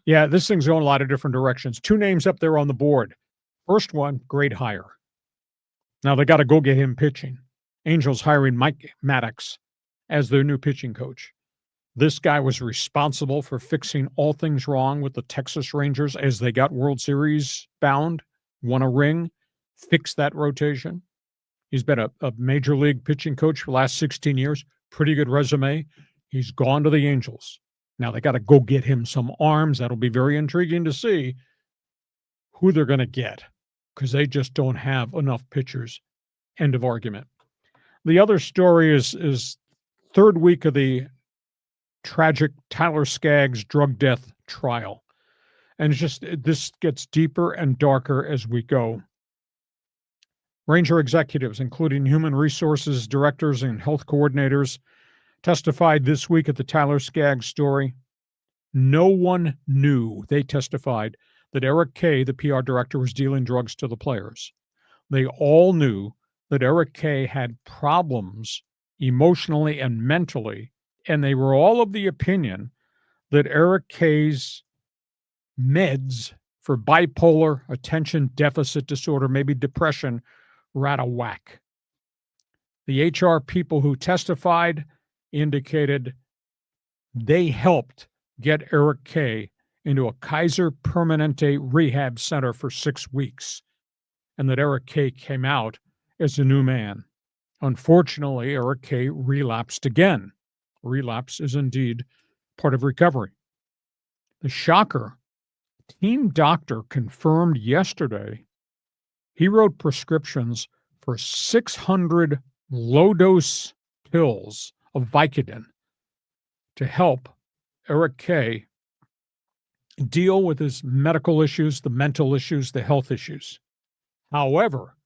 Yeah, this thing's going a lot of different directions. Two names up there on the board. First one, great hire. Now they got to go get him pitching. Angels hiring Mike Maddux as their new pitching coach. This guy was responsible for fixing all things wrong with the Texas Rangers as they got World Series bound, won a ring, fixed that rotation. He's been a major league pitching coach for the last 16 years. Pretty good resume. He's gone to the Angels. Now they got to go get him some arms. That'll be very intriguing to see who they're going to get because they just don't have enough pitchers. End of argument. The other story is third week of the tragic Tyler Skaggs drug death trial. And it's just, this gets deeper and darker as we go. Ranger executives, including human resources directors and health coordinators, testified this week at the Tyler Skaggs story. No one knew, they testified, that Eric Kay, the PR director, was dealing drugs to the players. They all knew that Eric Kay had problems emotionally and mentally, and they were all of the opinion that Eric Kay's meds for bipolar, attention deficit disorder, maybe depression, were out of whack. The HR people who testified indicated they helped get Eric Kay into a Kaiser Permanente rehab center for 6 weeks, and that Eric Kay came out as a new man. Unfortunately, Eric Kay relapsed again. Relapse is indeed part of recovery. The shocker, team doctor confirmed yesterday he wrote prescriptions for 600 low-dose pills of Vicodin to help Eric Kay deal with his medical issues, the mental issues, the health issues. However,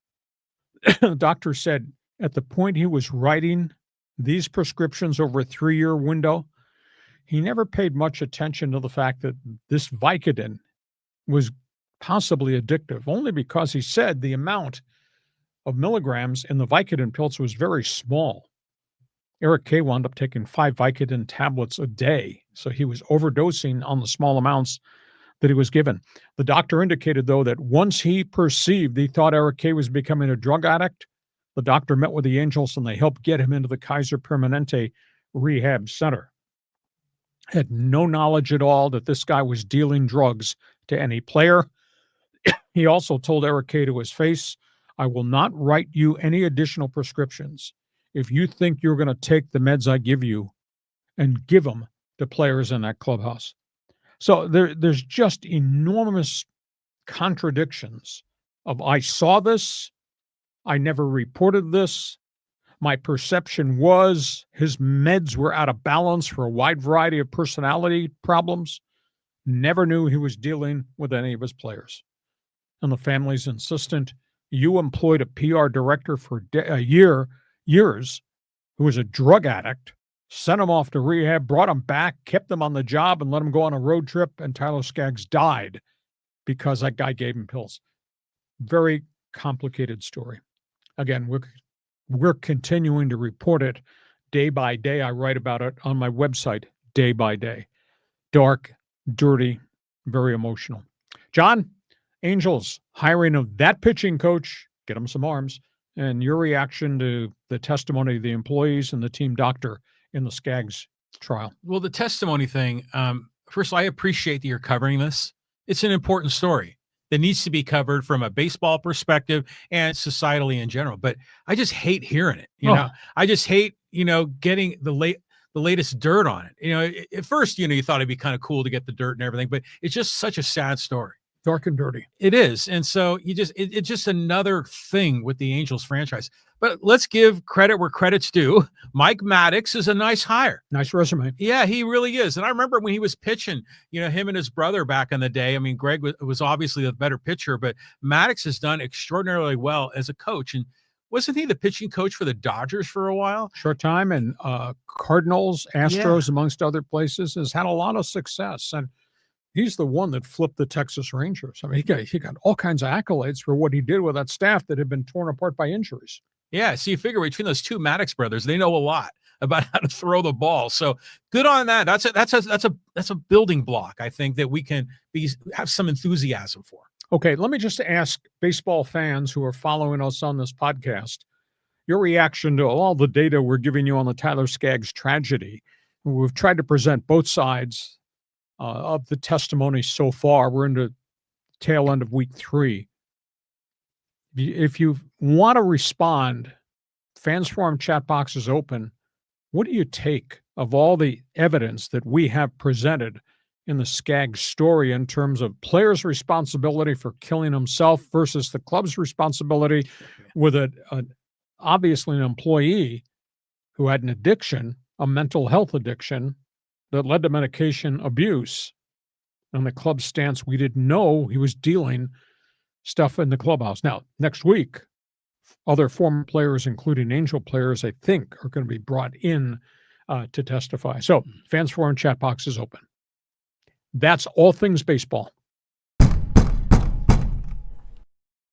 the doctor said at the point he was writing these prescriptions over a 3-year window, he never paid much attention to the fact that this Vicodin was possibly addictive, only because he said the amount of milligrams in the Vicodin pills was very small. Eric Kay wound up taking 5 Vicodin tablets a day, so he was overdosing on the small amounts that he was given. The doctor indicated, though, that once he thought Eric Kay was becoming a drug addict, the doctor met with the Angels and they helped get him into the Kaiser Permanente Rehab Center. Had no knowledge at all that this guy was dealing drugs to any player. He also told Eric Kay to his face, "I will not write you any additional prescriptions if you think you're going to take the meds I give you and give them to players in that clubhouse." So there's just enormous contradictions of, I saw this, I never reported this, my perception was his meds were out of balance for a wide variety of personality problems, never knew he was dealing with any of his players. And the family's insistent, you employed a PR director for years who was a drug addict, sent him off to rehab, brought him back, kept him on the job, and let him go on a road trip, and Tyler Skaggs died because that guy gave him pills. Very complicated story. Again, we're continuing to report it day by day. I write about it on my website day by day. Dark, dirty, very emotional. John, Angels hiring of that pitching coach, get him some arms, and your reaction to the testimony of the employees and the team doctor in the Skaggs trial. Well, the testimony thing, first, I appreciate that you're covering this. It's an important story that needs to be covered from a baseball perspective and societally in general. But I just hate hearing it. You know, I just hate, getting the latest dirt on it. At first, you thought it'd be kind of cool to get the dirt and everything, but it's just such a sad story. Dark and dirty. It is. And so it's just another thing with the Angels franchise. But let's give credit where credit's due. Mike Maddux is a nice hire. Nice resume. Yeah, he really is. And I remember when he was pitching, him and his brother back in the day. I mean, Greg was obviously the better pitcher, but Maddux has done extraordinarily well as a coach. And wasn't he the pitching coach for the Dodgers for a while? Short time. And Cardinals, Astros, amongst other places, has had a lot of success. And he's the one that flipped the Texas Rangers. I mean, he got all kinds of accolades for what he did with that staff that had been torn apart by injuries. Yeah, so you figure between those two Maddux brothers, they know a lot about how to throw the ball. So good on that. That's a building block, I think, that we can have some enthusiasm for. Okay, let me just ask baseball fans who are following us on this podcast your reaction to all the data we're giving you on the Tyler Skaggs tragedy. We've tried to present both sides of the testimony so far. We're in the tail end of week 3. If you want to respond, Fans Forum chat box is open. What do you take of all the evidence that we have presented in the Skaggs story in terms of players' responsibility for killing himself versus the club's responsibility with obviously an employee who had an addiction, a mental health addiction that led to medication abuse, and the club's stance, we didn't know he was dealing stuff in the clubhouse. Now, next week, other former players, including Angel players, I think, are going to be brought in to testify. So, Fans Forum chat box is open. That's all things baseball.